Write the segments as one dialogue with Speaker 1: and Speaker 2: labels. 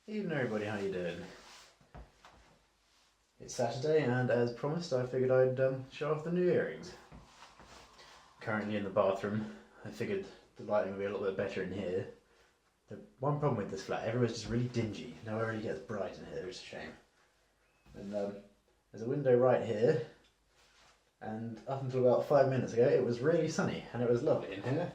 Speaker 1: Evening everybody, how you doing? It's Saturday and as promised I figured I'd show off the new earrings. Currently in the bathroom. I figured the lighting would be a little bit better in here. The one problem with this flat, everywhere's just really dingy. Nowhere really gets bright in here, it's a shame. And there's a window right here, and up until about 5 minutes ago it was really sunny and it was lovely in here.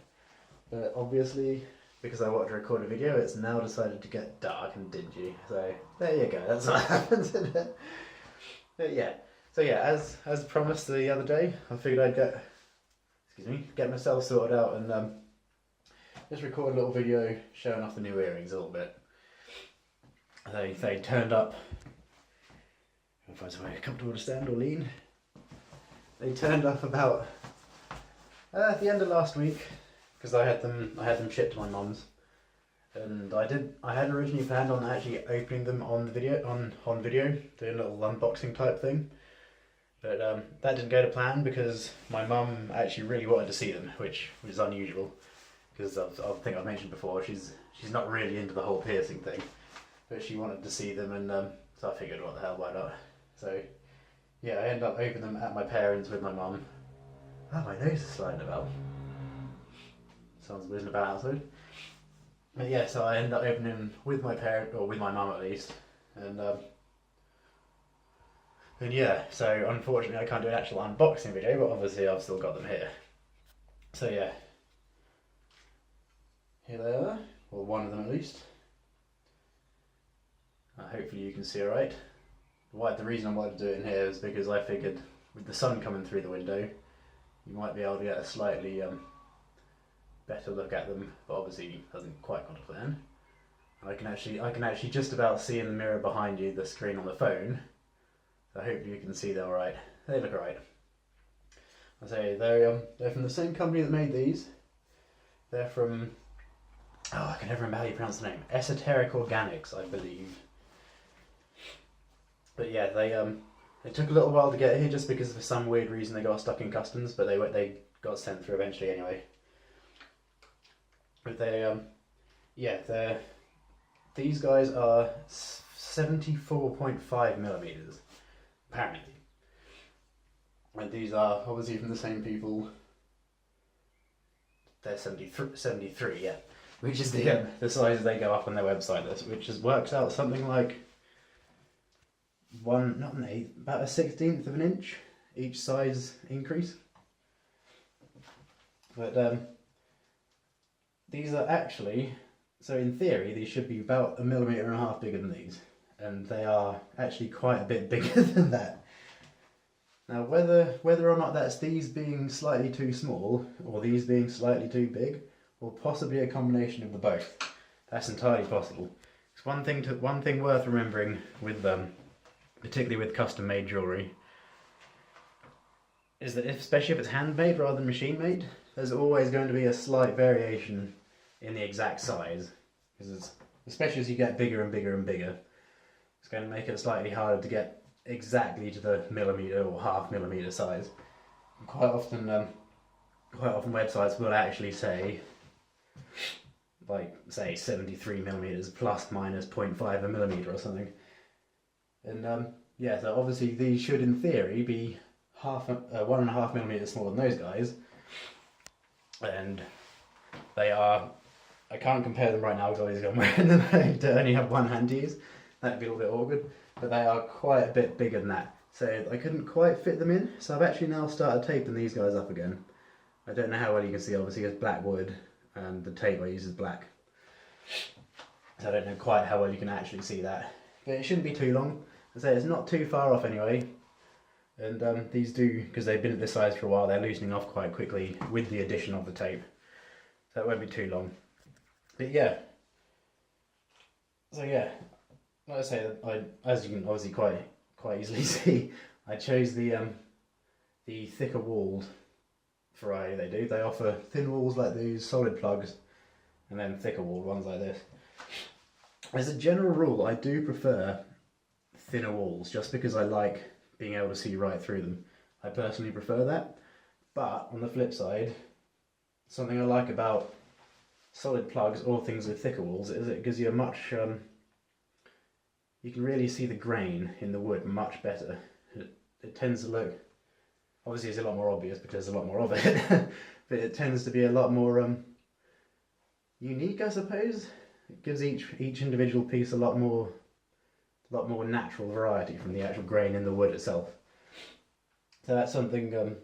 Speaker 1: But obviously, because I want to record a video, it's now decided to get dark and dingy. So there you go, that's what happens in it. But yeah, so yeah, as promised the other day, I figured I'd get myself sorted out and just record a little video showing off the new earrings a little bit. They turned up. I'll find somewhere comfortable to stand or lean. They turned up about at the end of last week, because I had them shipped to my mum's, and I had originally planned on actually opening them on the video on video, doing a little unboxing type thing, but that didn't go to plan because my mum actually really wanted to see them, which was unusual, because I think I've mentioned before she's not really into the whole piercing thing, but she wanted to see them, and so I figured, what the hell, why not? So yeah, I ended up opening them at my parents' with my mum. Oh, my nose is sliding about. Someone's whizzing about outside. But yeah, so I ended up opening them with my parent, or with my mum at least, and yeah, so unfortunately I can't do an actual unboxing video, but obviously I've still got them here. So yeah, here they are, or one of them at least. Hopefully you can see alright. The reason I wanted to do it in here is because I figured with the sun coming through the window, you might be able to get a slightly better look at them, but obviously it hasn't quite got to plan. I can actually just about see in the mirror behind you the screen on the phone, so hopefully you can see them alright. They look alright. I say they're from the same company that made these. They're from, I can never remember how you pronounce the name. Esoteric Organics, I believe. But yeah, they took a little while to get here just because for some weird reason they got stuck in customs, but they got sent through eventually anyway. But these guys are 74.5 millimeters, apparently. And these are obviously from the same people. They're 73, yeah, which is the size they go up on their website, which works out something like about a 1/16 of an inch each size increase. But these are actually, so in theory these should be about 1.5 millimeters bigger than these, and they are actually quite a bit bigger than that. Now whether or not that's these being slightly too small or these being slightly too big, or possibly a combination of the both, that's entirely possible. It's one thing worth remembering with them, particularly with custom made jewellery, is that especially if it's handmade rather than machine made, there's always going to be a slight variation in the exact size, because especially as you get bigger and bigger and bigger, it's going to make it slightly harder to get exactly to the millimetre or half millimetre size. And quite often websites will actually say, like, say 73 millimetres plus minus 0.5 of a millimetre or something. And yeah, so obviously these should in theory be 1.5 millimeters smaller than those guys, and they are. I can't compare them right now because obviously I'm wearing them. I only have one hand to use. That'd be a little bit awkward, but they are quite a bit bigger than that. So I couldn't quite fit them in. So I've actually now started taping these guys up again. I don't know how well you can see. Obviously it's black wood, and the tape I use is black. So I don't know quite how well you can actually see that, but it shouldn't be too long. I say it's not too far off anyway, and these do, because they've been at this size for a while, they're loosening off quite quickly with the addition of the tape, so it won't be too long. But yeah, so yeah, like I say, as you can obviously quite easily see, I chose the thicker walled variety they do. They offer thin walls like these, solid plugs, and then thicker walled ones like this. As a general rule, I do prefer thinner walls, just because I like being able to see right through them. I personally prefer that, but on the flip side, something I like about solid plugs or things with thicker walls is it gives you a much you can really see the grain in the wood much better. It tends to look, obviously it's a lot more obvious because there's a lot more of it, but it tends to be a lot more unique, I suppose. It gives each individual piece a lot more natural variety from the actual grain in the wood itself. So that's something,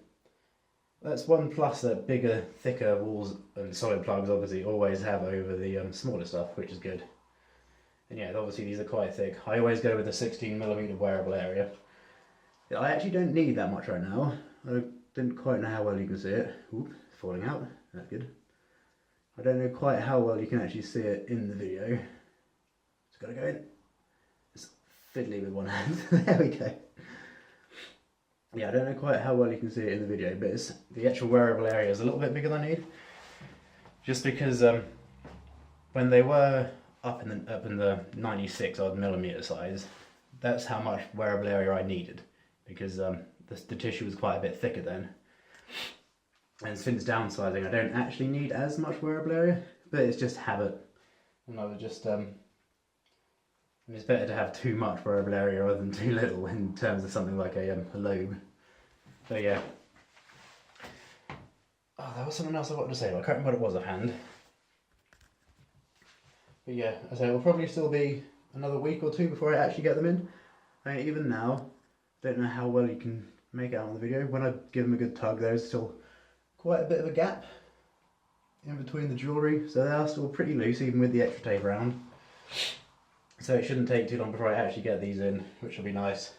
Speaker 1: that's one plus that bigger, thicker walls and solid plugs obviously always have over the smaller stuff, which is good. And yeah, obviously these are quite thick. I always go with a 16mm wearable area. I actually don't need that much right now. I didn't quite know how well you can see it. Oop, falling out. That's good. I don't know quite how well you can actually see it in the video. Just gotta go in. It's fiddly with one hand. There we go. Yeah, I don't know quite how well you can see it in the video, but the actual wearable area is a little bit bigger than I need. Just because when they were up in the 96 odd millimeter size, that's how much wearable area I needed, because the tissue was quite a bit thicker then. And since downsizing, I don't actually need as much wearable area, but it's just habit. And I would just it's better to have too much wearable area rather than too little in terms of something like a lobe. So yeah. Oh, there was something else I wanted to say, but I can't remember what it was offhand. But yeah, as I say, it will probably still be another week or two before I actually get them in. I mean, even now, I don't know how well you can make out on the video. When I give them a good tug, there's still quite a bit of a gap in between the jewellery, so they are still pretty loose even with the extra tape around. So it shouldn't take too long before I actually get these in, which will be nice.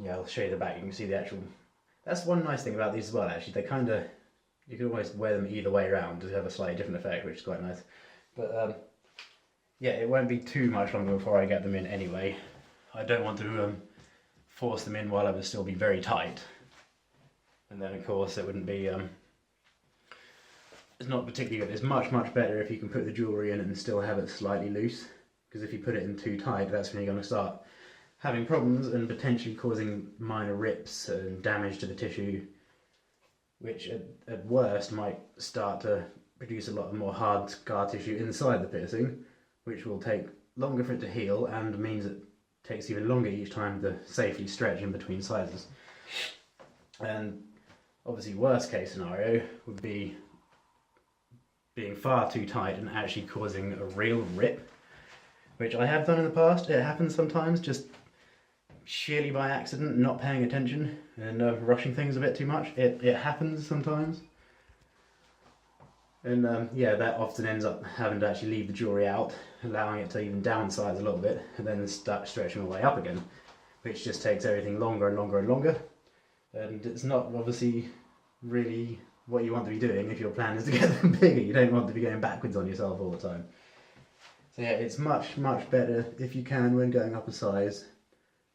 Speaker 1: Yeah, I'll show you the back, you can see the actual... That's one nice thing about these as well, actually. They kind of... You can almost wear them either way around to have a slightly different effect, which is quite nice. But yeah, it won't be too much longer before I get them in anyway. I don't want to force them in while I would still be very tight. And then of course it wouldn't be... It's not particularly good. It's much better if you can put the jewellery in and still have it slightly loose. Because if you put it in too tight, that's when you're going to start having problems and potentially causing minor rips and damage to the tissue, which at worst might start to produce a lot more hard scar tissue inside the piercing, which will take longer for it to heal and means it takes even longer each time to safely stretch in between sizes. And obviously worst case scenario would be being far too tight and actually causing a real rip, which I have done in the past. It happens sometimes, just sheerly by accident, not paying attention and rushing things a bit too much. It happens sometimes. And yeah, that often ends up having to actually leave the jewellery out, allowing it to even downsize a little bit and then start stretching all the way up again, which just takes everything longer and longer and longer. And it's not obviously really what you want to be doing if your plan is to get them bigger. You don't want to be going backwards on yourself all the time. So yeah, it's much better if you can, when going up a size,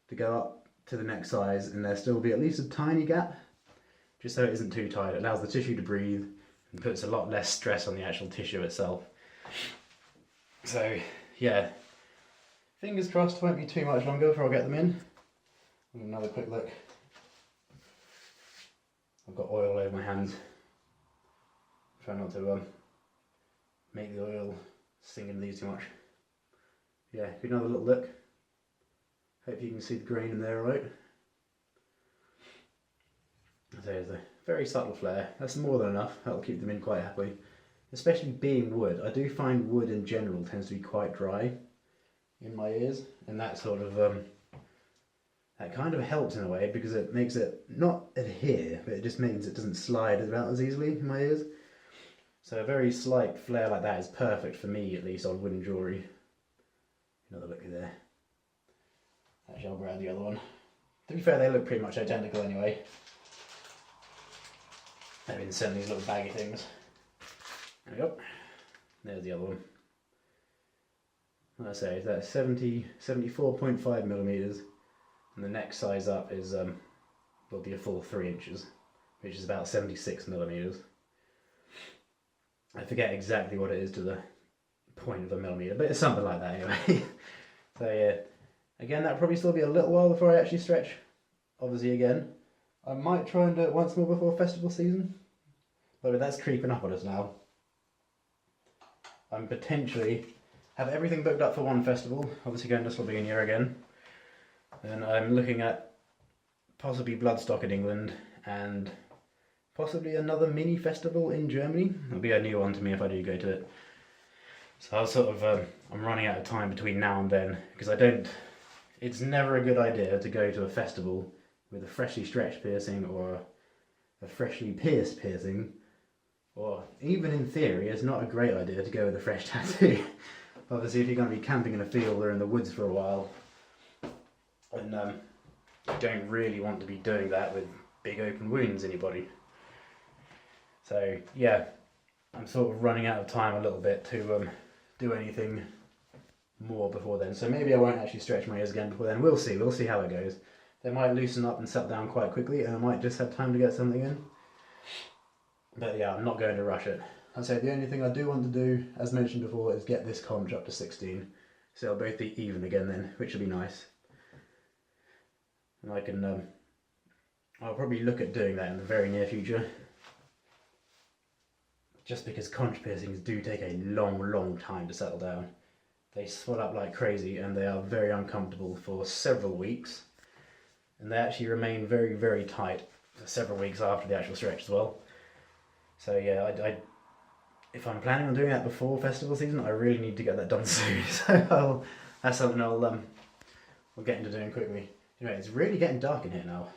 Speaker 1: to go up to the next size and there still be at least a tiny gap, just so it isn't too tight. It allows the tissue to breathe and puts a lot less stress on the actual tissue itself. So yeah, fingers crossed it won't be too much longer before I get them in. Another quick look. I've got oil over my hands. Try not to make the oil sink into these too much. Yeah, give another little look. Hope you can see the grain in there, right? There's a very subtle flare. That's more than enough. That'll keep them in quite happily. Especially being wood. I do find wood in general tends to be quite dry in my ears, and that sort of that kind of helps in a way because it makes it not adhere, but it just means it doesn't slide about as easily in my ears. So a very slight flare like that is perfect for me, at least, on wooden jewellery. Another look there. Actually, I'll grab the other one. To be fair, they look pretty much identical anyway. I've been sent these little baggy things. There we go. There's the other one. Like I say, that's 74.5 millimeters, and the next size up is will be a full 3 inches, which is about 76 millimeters. I forget exactly what it is to the point of a millimeter, but it's something like that anyway. So yeah, again, that'll probably still be a little while before I actually stretch. Obviously, again, I might try and do it once more before festival season, but that's creeping up on us now. I'm potentially have everything booked up for one festival, obviously going to Slovenia again. Then I'm looking at possibly Bloodstock in England and possibly another mini festival in Germany. It'll be a new one to me if I do go to it. So I'll sort of, I'm running out of time between now and then because it's never a good idea to go to a festival with a freshly stretched piercing or a freshly pierced piercing, or even in theory it's not a great idea to go with a fresh tattoo. Obviously if you're going to be camping in a field or in the woods for a while, and you don't really want to be doing that with big open wounds in your body. So yeah, I'm sort of running out of time a little bit to do anything more before then. So maybe I won't actually stretch my ears again before then. We'll see how it goes. They might loosen up and settle down quite quickly and I might just have time to get something in. But yeah, I'm not going to rush it. I'd say the only thing I do want to do, as mentioned before, is get this conch up to 16. So they'll both be even again then, which will be nice. And I can, I'll probably look at doing that in the very near future. Just because conch piercings do take a long time to settle down. They swell up like crazy and they are very uncomfortable for several weeks. And they actually remain very tight for several weeks after the actual stretch as well. So yeah, if I'm planning on doing that before festival season, I really need to get that done soon. So that's something we'll get into doing quickly. Anyway, it's really getting dark in here now.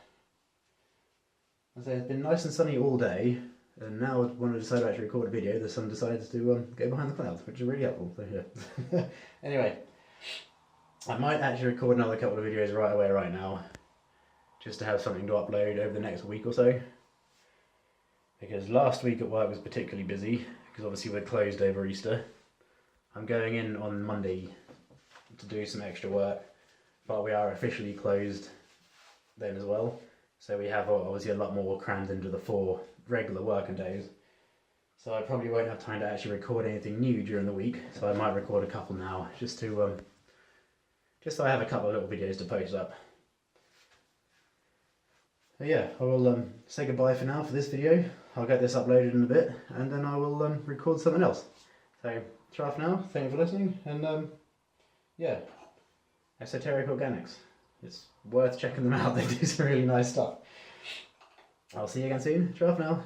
Speaker 1: I say it's been nice and sunny all day, and now when I decide to actually record a video, the sun decides to go behind the clouds, which is really helpful. So yeah. Anyway, I might actually record another couple of videos right away right now, just to have something to upload over the next week or so. Because last week at work was particularly busy, because obviously we're closed over Easter. I'm going in on Monday to do some extra work, but we are officially closed then as well. So we have obviously a lot more crammed into the 4 regular working days. So I probably won't have time to actually record anything new during the week, so I might record a couple now, just so I have a couple of little videos to post up. So yeah, I will say goodbye for now for this video. I'll get this uploaded in a bit, and then I will record something else. So, try for now, thank you for listening, and yeah, Esoteric Organics. It's worth checking them out, they do some really nice stuff. I'll see you again soon, try for now.